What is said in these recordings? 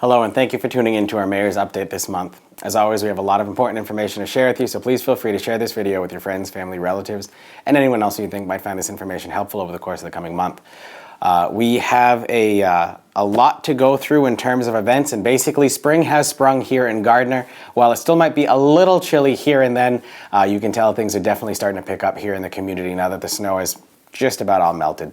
Hello, and thank you for tuning in to our Mayor's Update this month. As always, we have a lot of important information to share with you, so please feel free to share this video with your friends, family, relatives, and anyone else who you think might find this information helpful over the course of the coming month. We have a lot to go through in terms of events, and basically spring has sprung here in Gardner. While it still might be a little chilly here and then, you can tell things are definitely starting to pick up here in the community now that the snow is just about all melted.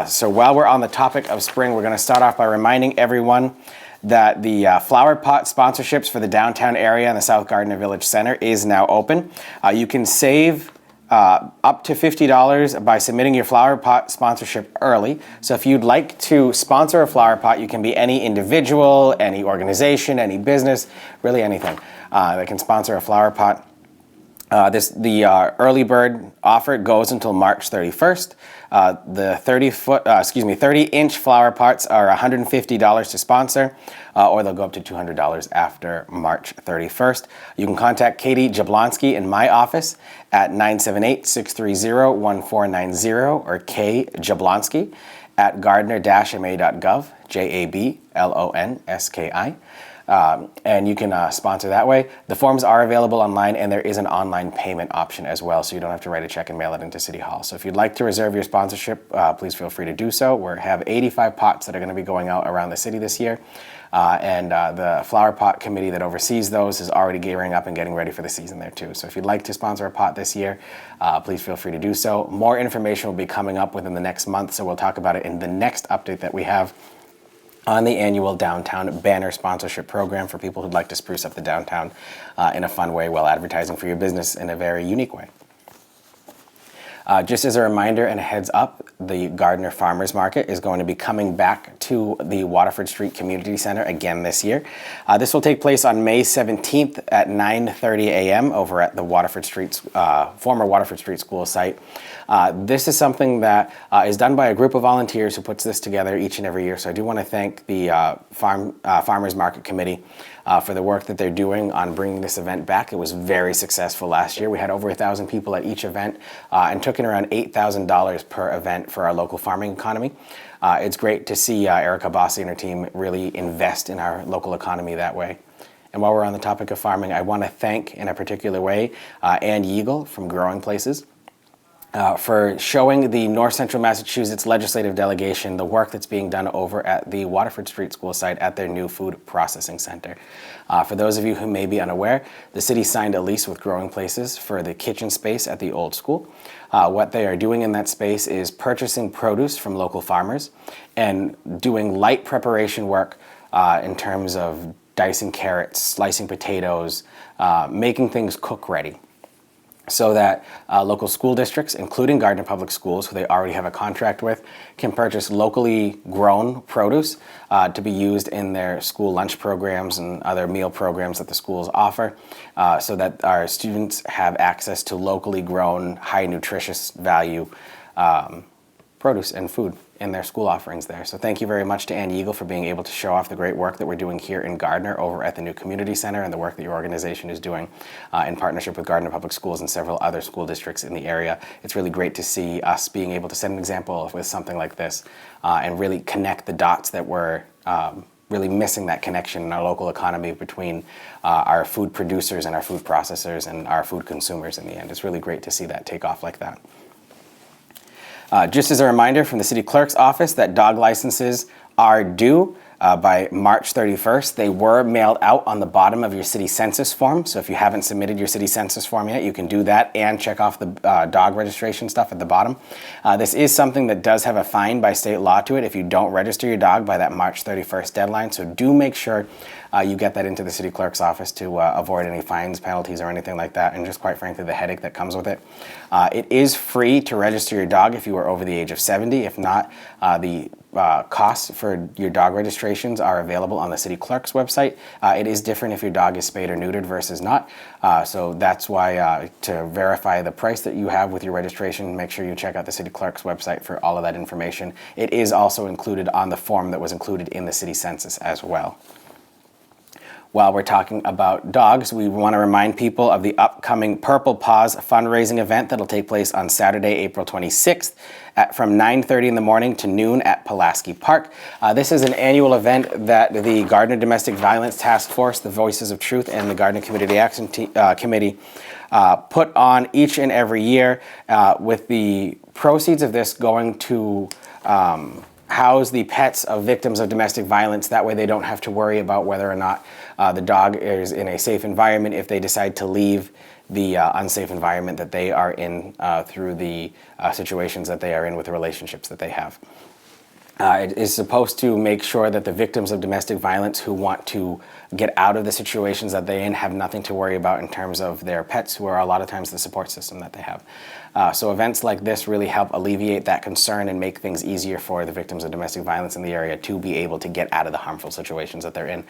So while we're on the topic of spring, we're going to start off by reminding everyone that the flower pot sponsorships for the downtown area and the South Gardner Village Center is now open. You can save up to $50 by submitting your flower pot sponsorship early. So if you'd like to sponsor a flower pot, you can be any individual, any organization, any business, really anything that can sponsor a flower pot. The early bird offer goes until March 31st. The 30-inch flower pots are $150 to sponsor, or they'll go up to $200 after March 31st. You can contact Katie Jablonski in my office at 978-630-1490 or kjablonski at gardner-ma.gov, Jablonski. And you can sponsor that way. The forms are available online, and there is an online payment option as well, so you don't have to write a check and mail it into City Hall. So if you'd like to reserve your sponsorship, please feel free to do so. We have 85 pots that are going to be going out around the city this year, and the Flower Pot Committee that oversees those is already gearing up and getting ready for the season there too. So if you'd like to sponsor a pot this year, please feel free to do so. More information will be coming up within the next month, so we'll talk about it in the next update that we have on the annual downtown banner sponsorship program for people who'd like to spruce up the downtown in a fun way while advertising for your business in a very unique way. Just as a reminder and a heads up, the Gardner Farmers Market is going to be coming back to the Waterford Street Community Center again this year. This will take place on May 17th at 9:30 a.m. over at the former Waterford Street School site. This is something that is done by a group of volunteers who puts this together each and every year. So I do want to thank the Farmers Market Committee for the work that they're doing on bringing this event back. It was very successful last year. We had over 1,000 people at each event and took in around $8,000 per event for our local farming economy. It's great to see Erica Bossi and her team really invest in our local economy that way. And while we're on the topic of farming, I want to thank in a particular way Ann Yeagle from Growing Places for showing the North Central Massachusetts legislative delegation the work that's being done over at the Waterford Street School site at their new food processing center. For those of you who may be unaware, the city signed a lease with Growing Places for the kitchen space at the old school. What they are doing in that space is purchasing produce from local farmers and doing light preparation work in terms of dicing carrots, slicing potatoes, making things cook ready, so that local school districts, including Gardner Public Schools, who they already have a contract with, can purchase locally grown produce to be used in their school lunch programs and other meal programs that the schools offer, so that our students have access to locally grown, high nutritious value produce and food in their school offerings there. So thank you very much to Ann Yeagle for being able to show off the great work that we're doing here in Gardner over at the new community center, and the work that your organization is doing in partnership with Gardner Public Schools and several other school districts in the area. It's really great to see us being able to set an example with something like this and really connect the dots that we're really missing that connection in our local economy between our food producers and our food processors and our food consumers in the end. It's really great to see that take off like that. Just as a reminder from the city clerk's office that dog licenses are due by March 31st. They were mailed out on the bottom of your city census form. So if you haven't submitted your city census form yet, you can do that and check off the dog registration stuff at the bottom. This is something that does have a fine by state law to it if you don't register your dog by that March 31st deadline. So do make sure you get that into the city clerk's office to avoid any fines, penalties, or anything like that, and just quite frankly the headache that comes with it. It is free to register your dog if you are over the age of 70. If not, the costs for your dog registrations are available on the city clerk's website. It is different if your dog is spayed or neutered versus not. So that's why to verify the price that you have with your registration, make sure you check out the city clerk's website for all of that information. It is also included on the form that was included in the city census as well. While we're talking about dogs, we want to remind people of the upcoming Purple Paws fundraising event that'll take place on Saturday, April 26th from 9:30 in the morning to noon at Pulaski Park. This is an annual event that the Gardner Domestic Violence Task Force, the Voices of Truth, and the Gardner Community Action Committee put on each and every year, with the proceeds of this going to house the pets of victims of domestic violence. That way they don't have to worry about whether or not the dog is in a safe environment if they decide to leave the unsafe environment that they are in through the situations that they are in with the relationships that they have. It is supposed to make sure that the victims of domestic violence who want to get out of the situations that they're in have nothing to worry about in terms of their pets, who are a lot of times the support system that they have. So events like this really help alleviate that concern and make things easier for the victims of domestic violence in the area to be able to get out of the harmful situations that they're in.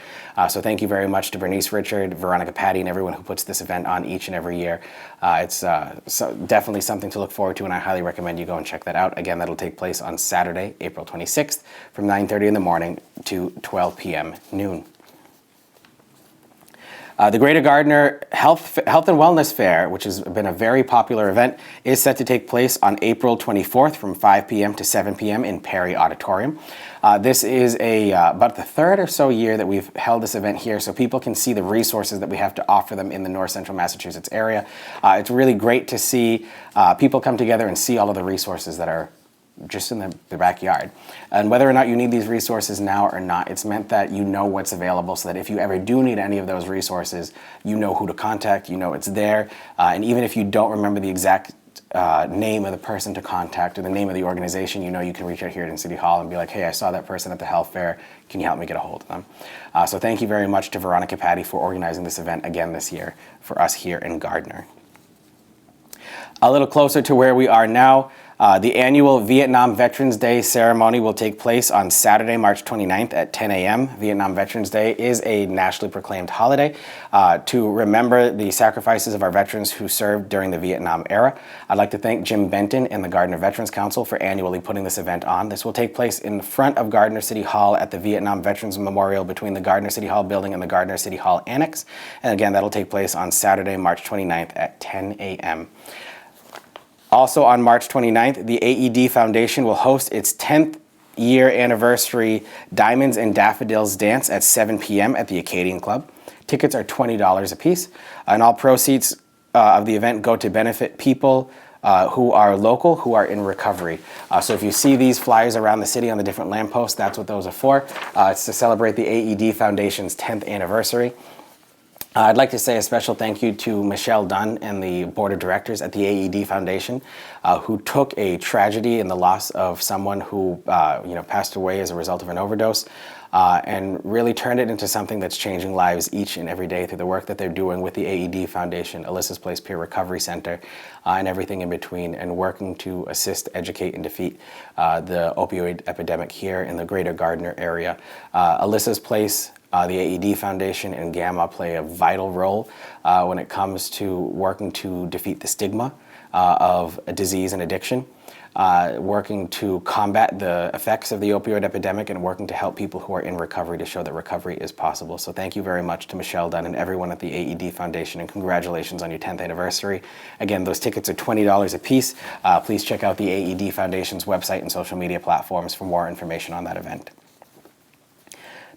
So thank you very much to Bernice Richard, Veronica Patty, and everyone who puts this event on each and every year. It's definitely something to look forward to, and I highly recommend you go and check that out. Again, that'll take place on Saturday, April 26th from 9:30 in the morning to 12 p.m. noon. The Greater Gardner Health and Wellness Fair, which has been a very popular event, is set to take place on April 24th from 5 p.m. to 7 p.m. in Perry Auditorium. This is about the third or so year that we've held this event here, so people can see the resources that we have to offer them in the North Central Massachusetts area. It's really great to see people come together and see all of the resources that are just in the backyard. And whether or not you need these resources now or not, it's meant that you know what's available, so that if you ever do need any of those resources, you know who to contact, you know it's there. And even if you don't remember the exact name of the person to contact or the name of the organization, you know you can reach out here in City Hall and be like, hey, I saw that person at the health fair. Can you help me get a hold of them? So thank you very much to Veronica Patty for organizing this event again this year for us here in Gardner. A little closer to where we are now, the annual Vietnam Veterans Day ceremony will take place on Saturday, March 29th at 10 a.m. Vietnam Veterans Day is a nationally proclaimed holiday to remember the sacrifices of our veterans who served during the Vietnam era. I'd like to thank Jim Benton and the Gardner Veterans Council for annually putting this event on. This will take place in front of Gardner City Hall at the Vietnam Veterans Memorial between the Gardner City Hall building and the Gardner City Hall Annex. And again, that'll take place on Saturday, March 29th at 10 a.m. Also on March 29th, the AED Foundation will host its 10th year anniversary Diamonds and Daffodils Dance at 7 p.m. at the Acadian Club. Tickets are $20 a piece, and all proceeds of the event go to benefit people who are local, who are in recovery. So if you see these flyers around the city on the different lampposts, that's what those are for. It's to celebrate the AED Foundation's 10th anniversary. I'd like to say a special thank you to Michelle Dunn and the board of directors at the AED Foundation, who took a tragedy in the loss of someone who passed away as a result of an overdose, and really turned it into something that's changing lives each and every day through the work that they're doing with the AED Foundation, Alyssa's Place Peer Recovery Center, and everything in between, and working to assist, educate, and defeat the opioid epidemic here in the Greater Gardner area. Alyssa's Place, the AED Foundation, and Gamma play a vital role when it comes to working to defeat the stigma of disease and addiction, working to combat the effects of the opioid epidemic, and working to help people who are in recovery to show that recovery is possible. So thank you very much to Michelle Dunn and everyone at the AED Foundation, and congratulations on your 10th anniversary. Again, those tickets are $20 a piece. Please check out the AED Foundation's website and social media platforms for more information on that event.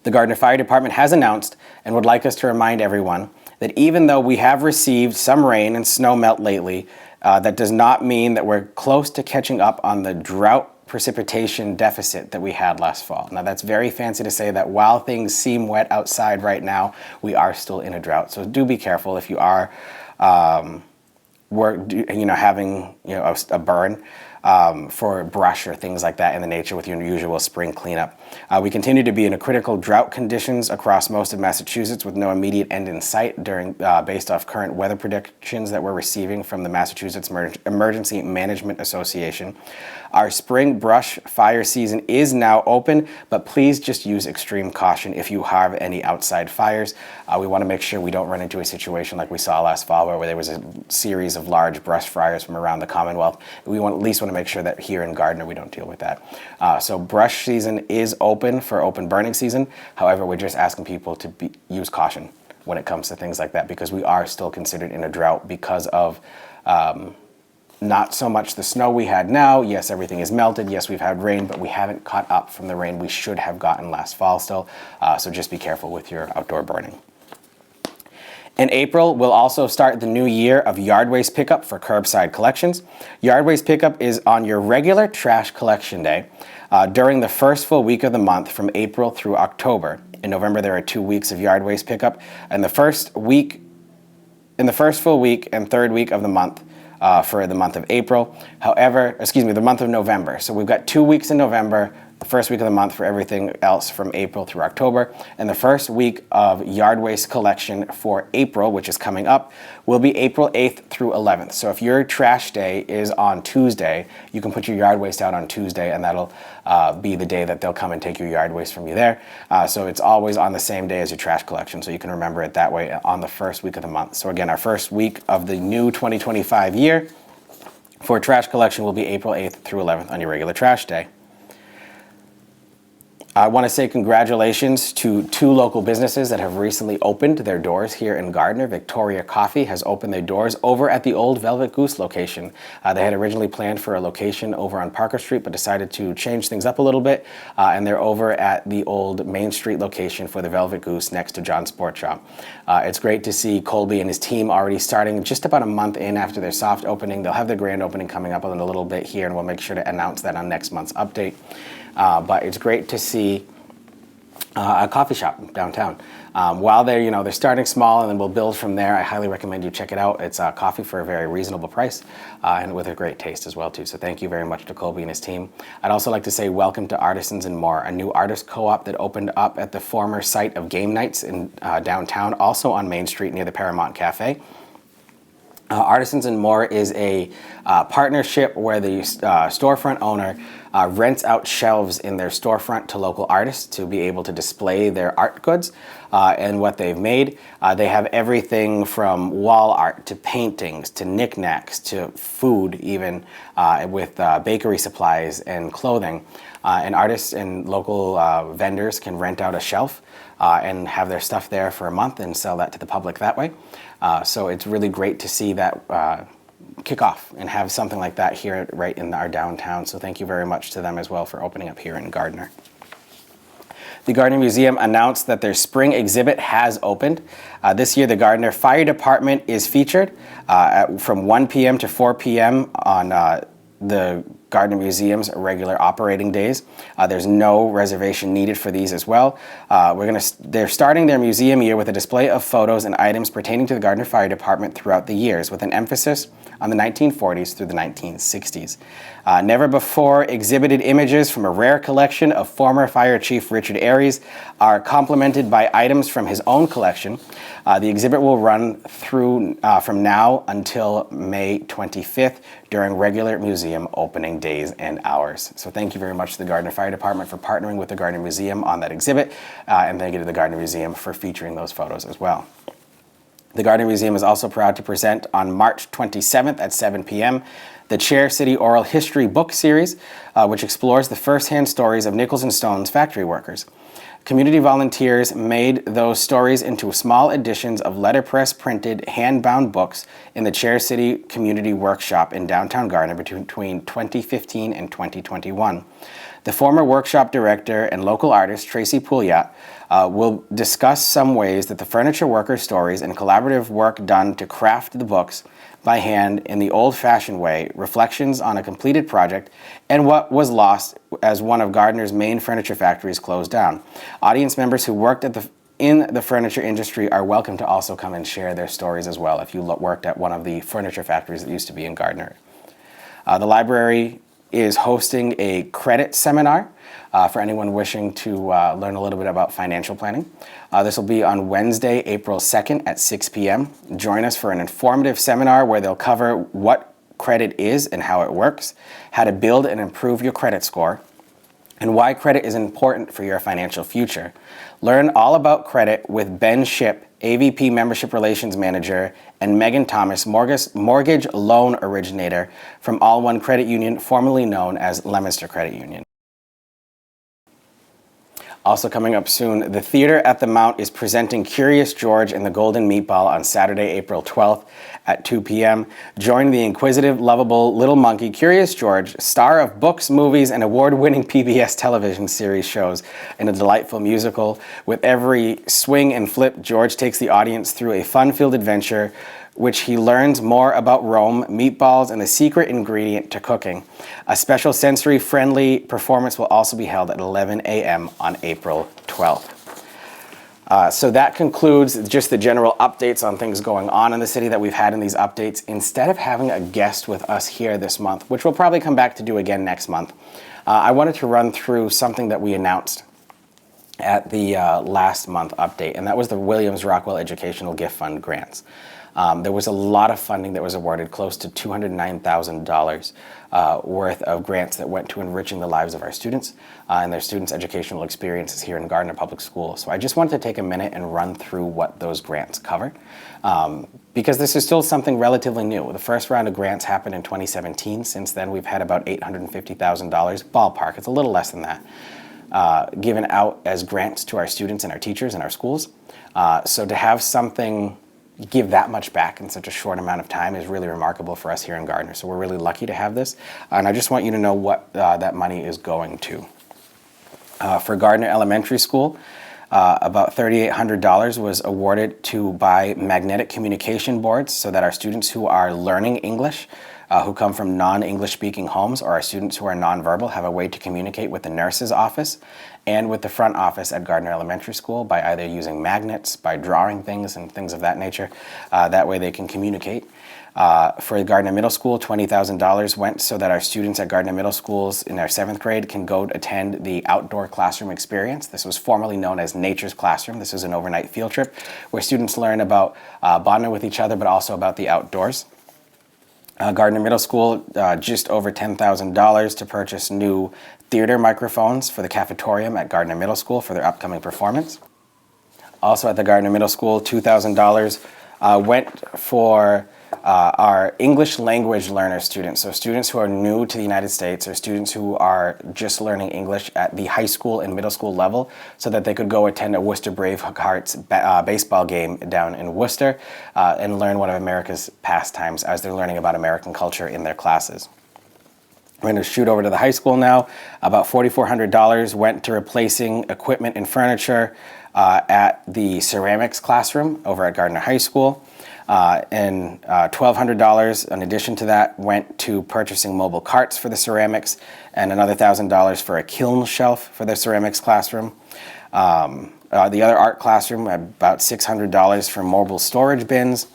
The Gardner Fire Department has announced and would like us to remind everyone that even though we have received some rain and snow melt lately, that does not mean that we're close to catching up on the drought precipitation deficit that we had last fall. Now, that's very fancy to say that while things seem wet outside right now, we are still in a drought. So do be careful if you are having a burn for brush or things like that in the nature with your usual spring cleanup. We continue to be in a critical drought conditions across most of Massachusetts with no immediate end in sight based off current weather predictions that we're receiving from the Massachusetts Emergency Management Association. Our spring brush fire season is now open, but please just use extreme caution if you have any outside fires. We want to make sure we don't run into a situation like we saw last fall where there was a series of large brush fires from around the Commonwealth. We at least want to make sure that here in Gardner we don't deal with that. So brush season is open for open burning season. However, we're just asking people to use caution. when it comes to things like that, because we are still considered in a drought because of not so much the snow we had now. Yes, everything is melted. Yes, we've had rain, but we haven't caught up from the rain we should have gotten last fall still. So just be careful with your outdoor burning. In April, we'll also start the new year of yard waste pickup for curbside collections. Yard waste pickup is on your regular trash collection day during the first full week of the month from April through October. In November, there are 2 weeks of yard waste pickup, and the first full week and third week of the month for the month of April. However, the month of November. So we've got 2 weeks in November, the first week of the month for everything else from April through October. And the first week of yard waste collection for April, which is coming up, will be April 8th through 11th. So if your trash day is on Tuesday, you can put your yard waste out on Tuesday, and that'll be the day that they'll come and take your yard waste from you there. So it's always on the same day as your trash collection, so you can remember it that way on the first week of the month. So again, our first week of the new 2025 year for trash collection will be April 8th through 11th on your regular trash day. I want to say congratulations to 2 local businesses that have recently opened their doors here in Gardner. Victoria Coffee has opened their doors over at the old Velvet Goose location. They had originally planned for a location over on Parker Street, but decided to change things up a little bit, and they're over at the old Main Street location for the Velvet Goose next to John's Sport Shop. It's great to see Colby and his team already starting just about a month in after their soft opening. They'll have their grand opening coming up in a little bit here, and we'll make sure to announce that on next month's update. But it's great to see a coffee shop downtown. While they're starting small and then we'll build from there, I highly recommend you check it out. It's coffee for a very reasonable price and with a great taste as well too. So thank you very much to Colby and his team. I'd also like to say welcome to Artisans and More, a new artist co-op that opened up at the former site of Game Nights in downtown, also on Main Street near the Paramount Cafe. Artisans and More is a partnership where the storefront owner rents out shelves in their storefront to local artists to be able to display their art goods and what they've made. They have everything from wall art to paintings to knickknacks to food, even with bakery supplies and clothing. And artists and local vendors can rent out a shelf and have their stuff there for a month and sell that to the public that way. So it's really great to see that kick off and have something like that here right in our downtown. So thank you very much to them as well for opening up here in Gardner. The Gardner Museum announced that their spring exhibit has opened. This year, the Gardner Fire Department is featured from 1 p.m. to 4 p.m. on the Gardner Museum's regular operating days. There's no reservation needed for these as well. They're starting their museum year with a display of photos and items pertaining to the Gardner Fire Department throughout the years, with an emphasis on the 1940s through the 1960s. Never before exhibited images from a rare collection of former Fire Chief Richard Aries are complemented by items from his own collection. The exhibit will run through from now until May 25th during regular museum opening days and hours. So thank you very much to the Gardner Fire Department for partnering with the Gardner Museum on that exhibit, and thank you to the Gardner Museum for featuring those photos as well. The Gardner Museum is also proud to present on March 27th at 7 p.m. the Chair City Oral History book series, which explores the first-hand stories of Nichols and Stone's factory workers. Community volunteers made those stories into small editions of letterpress printed hand-bound books in the Chair City Community Workshop in downtown Gardner between 2015 and 2021. The former workshop director and local artist Tracy Pouliot will discuss some ways that the furniture workers' stories and collaborative work done to craft the books by hand in the old-fashioned way, reflections on a completed project, and what was lost as one of Gardner's main furniture factories closed down. Audience members who worked in the furniture industry are welcome to also come and share their stories as well if you worked at one of the furniture factories that used to be in Gardner. The library is hosting a credit seminar for anyone wishing to learn a little bit about financial planning. This will be on Wednesday, April 2nd at 6 p.m. Join us for an informative seminar where they'll cover what credit is and how it works, how to build and improve your credit score, and why credit is important for your financial future. Learn all about credit with Ben Shipp, AVP Membership Relations Manager, and Megan Thomas, mortgage loan originator from All One Credit Union, formerly known as Leominster Credit Union. Also coming up soon, the Theater at the Mount is presenting Curious George and the Golden Meatball on Saturday, April 12th at 2 p.m. Join the inquisitive, lovable little monkey, Curious George, star of books, movies, and award-winning PBS television series shows in a delightful musical. With every swing and flip, George takes the audience through a fun-filled adventure which he learns more about Rome, meatballs, and the secret ingredient to cooking. A special sensory-friendly performance will also be held at 11 a.m. on April 12th. So that concludes just the general updates on things going on in the city that we've had in these updates. Instead of having a guest with us here this month, which we'll probably come back to do again next month, I wanted to run through something that we announced at the last month update, and that was the Williams Rockwell Educational Gift Fund grants. There was a lot of funding that was awarded, close to $209,000 worth of grants that went to enriching the lives of our students and their students' educational experiences here in Gardner Public Schools. So I just wanted to take a minute and run through what those grants cover, because this is still something relatively new. The first round of grants happened in 2017. Since then, we've had about $850,000, ballpark, it's a little less than that, given out as grants to our students and our teachers in our schools. So to have something give that much back in such a short amount of time is really remarkable for us here in Gardner. So we're really lucky to have this. And I just want you to know what that money is going to. For Gardner Elementary School, about $3,800 was awarded to buy magnetic communication boards so that our students who are learning English, who come from non-English speaking homes, or our students who are nonverbal, have a way to communicate with the nurse's office and with the front office at Gardner Elementary School by either using magnets, by drawing things and things of that nature. That way they can communicate. For Gardner Middle School, $20,000 went so that our students at Gardner Middle Schools in their 7th grade can go attend the outdoor classroom experience. This was formerly known as Nature's Classroom. This is an overnight field trip where students learn about bonding with each other, but also about the outdoors. Gardner Middle School, just over $10,000 to purchase new theater microphones for the cafetorium at Gardner Middle School for their upcoming performance. Also at the Gardner Middle School, $2,000 went for our English language learner students, so students who are new to the United States or students who are just learning English at the high school and middle school level, so that they could go attend a Worcester Bravehearts baseball game down in Worcester and learn one of America's pastimes as they're learning about American culture in their classes. We're going to shoot over to the high school now. About $4,400 went to replacing equipment and furniture at the ceramics classroom over at Gardner High School. And $1,200 in addition to that went to purchasing mobile carts for the ceramics, and another $1,000 for a kiln shelf for the ceramics classroom. The other art classroom had about $600 for mobile storage bins.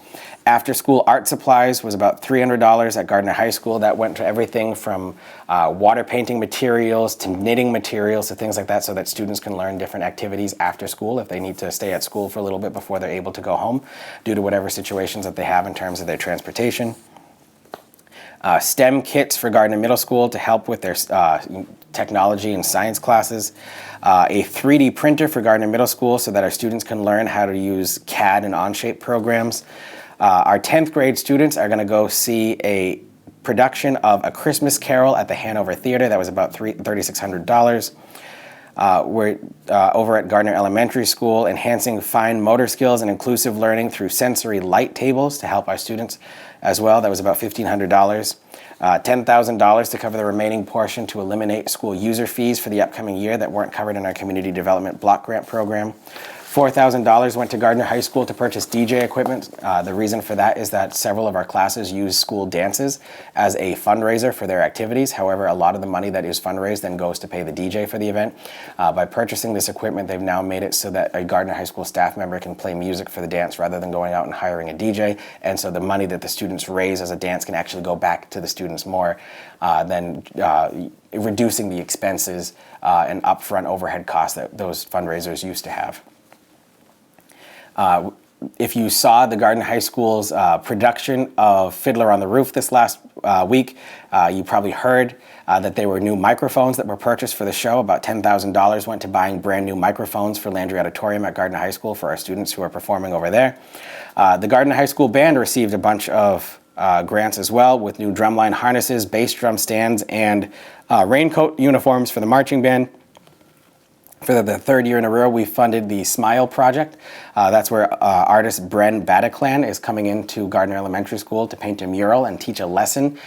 After school art supplies was about $300 at Gardner High School. That went to everything from water painting materials to knitting materials to things like that, so that students can learn different activities after school if they need to stay at school for a little bit before they're able to go home due to whatever situations that they have in terms of their transportation. STEM kits for Gardner Middle School to help with their technology and science classes. A 3D printer for Gardner Middle School so that our students can learn how to use CAD and Onshape programs. Our 10th grade students are going to go see a production of A Christmas Carol at the Hanover Theater. That was about $3,600. We're over at Gardner Elementary School, enhancing fine motor skills and inclusive learning through sensory light tables to help our students as well. That was about $1,500. $10,000 to cover the remaining portion to eliminate school user fees for the upcoming year that weren't covered in our Community Development Block Grant program. $4,000 went to Gardner High School to purchase DJ equipment. The reason for that is that several of our classes use school dances as a fundraiser for their activities. However, a lot of the money that is fundraised then goes to pay the DJ for the event. By purchasing this equipment, they've now made it so that a Gardner High School staff member can play music for the dance rather than going out and hiring a DJ. And so the money that the students raise as a dance can actually go back to the students more than reducing the expenses and upfront overhead costs that those fundraisers used to have. If you saw the Gardner High School's production of Fiddler on the Roof this last week, you probably heard that there were new microphones that were purchased for the show. About $10,000 went to buying brand new microphones for Landry Auditorium at Gardner High School for our students who are performing over there. The Gardner High School Band received a bunch of grants as well, with new drumline harnesses, bass drum stands, and raincoat uniforms for the marching band. For the third year in a row, we funded the Smile Project. That's where artist Bren Bataclan is coming into Gardner Elementary School to paint a mural and teach a lesson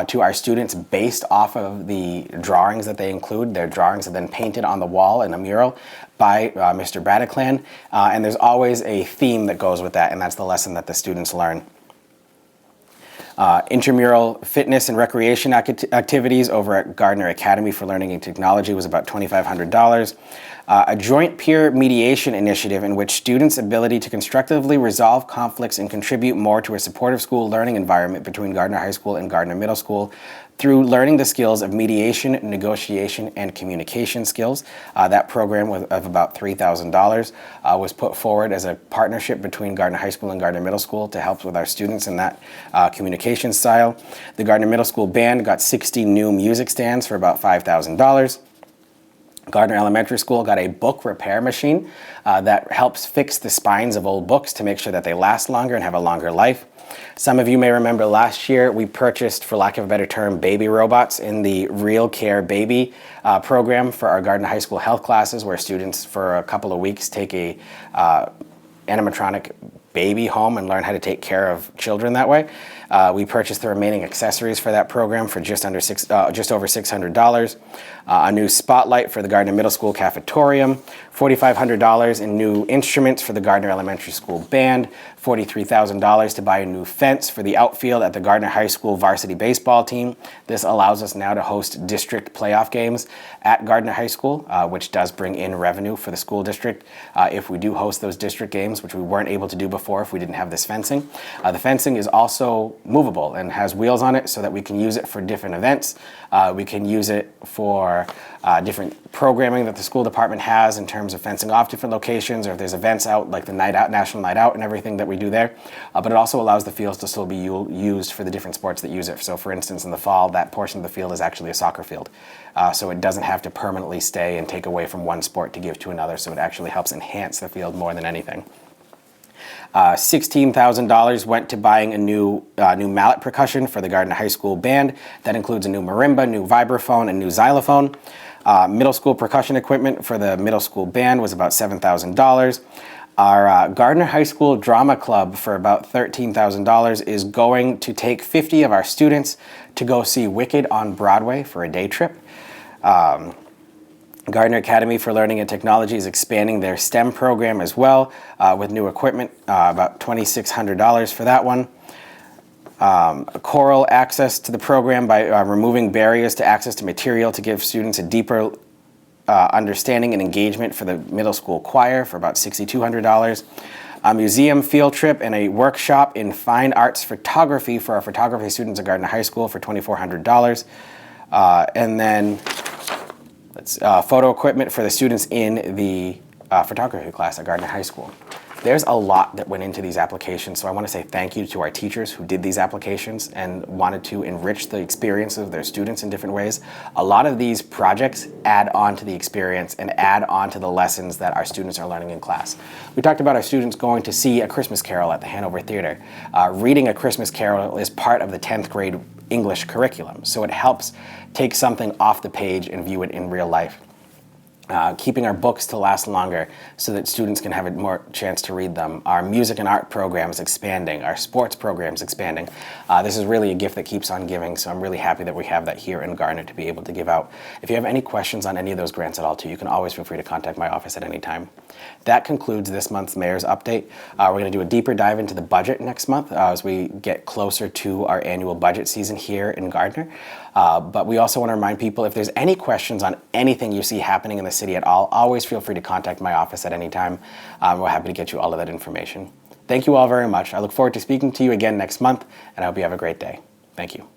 to our students based off of the drawings that they include. Their drawings are then painted on the wall in a mural by Mr. Bataclan. And there's always a theme that goes with that, and that's the lesson that the students learn. Intramural fitness and recreation activities over at Gardner Academy for Learning and Technology was about $2,500. A joint peer mediation initiative in which students' ability to constructively resolve conflicts and contribute more to a supportive school learning environment between Gardner High School and Gardner Middle School through learning the skills of mediation, negotiation, and communication skills. That program of about $3,000 was put forward as a partnership between Gardner High School and Gardner Middle School to help with our students in that communication style. The Gardner Middle School band got 60 new music stands for about $5,000. Gardner Elementary School got a book repair machine that helps fix the spines of old books to make sure that they last longer and have a longer life. Some of you may remember last year we purchased, for lack of a better term, baby robots in the Real Care Baby program for our Gardner High School health classes, where students for a couple of weeks take a animatronic baby home and learn how to take care of children that way. We purchased the remaining accessories for that program for just over $600. A new spotlight for the Gardner Middle School cafetorium, $4,500 in new instruments for the Gardner Elementary School band, $43,000 to buy a new fence for the outfield at the Gardner High School varsity baseball team. This allows us now to host district playoff games at Gardner High School, which does bring in revenue for the school district if we do host those district games, which we weren't able to do before if we didn't have this fencing. The fencing is also movable and has wheels on it so that we can use it for different events. We can use it for different programming that the school department has in terms of fencing off different locations, or if there's events out like the Night Out, National Night Out and everything that we do there. But it also allows the fields to still be used for the different sports that use it. So for instance, in the fall, that portion of the field is actually a soccer field. So it doesn't have to permanently stay and take away from one sport to give to another. So it actually helps enhance the field more than anything. $16,000 went to buying a new mallet percussion for the Gardner High School band. That includes a new marimba, new vibraphone, and new xylophone. Middle school percussion equipment for the middle school band was about $7,000. Our Gardner High School Drama Club for about $13,000 is going to take 50 of our students to go see Wicked on Broadway for a day trip. Gardner Academy for Learning and Technology is expanding their STEM program as well with new equipment, about $2,600 for that one. Choral access to the program by removing barriers to access to material to give students a deeper understanding and engagement for the middle school choir for about $6,200. A museum field trip and a workshop in fine arts photography for our photography students at Gardner High School for $2,400. And then photo equipment for the students in the photography class at Gardner High School. There's a lot that went into these applications, so I want to say thank you to our teachers who did these applications and wanted to enrich the experience of their students in different ways. A lot of these projects add on to the experience and add on to the lessons that our students are learning in class. We talked about our students going to see A Christmas Carol at the Hanover Theater. Reading A Christmas Carol is part of the 10th grade English curriculum, so it helps take something off the page and view it in real life. Keeping our books to last longer so that students can have a more chance to read them. Our music and art program is expanding. Our sports program is expanding. This is really a gift that keeps on giving, so I'm really happy that we have that here in Gardner to be able to give out. If you have any questions on any of those grants at all, too, you can always feel free to contact my office at any time. That concludes this month's Mayor's Update. We're going to do a deeper dive into the budget next month as we get closer to our annual budget season here in Gardner. But we also want to remind people, if there's any questions on anything you see happening in the city at all, always feel free to contact my office at any time. We're happy to get you all of that information. Thank you all very much. I look forward to speaking to you again next month, and I hope you have a great day. Thank you.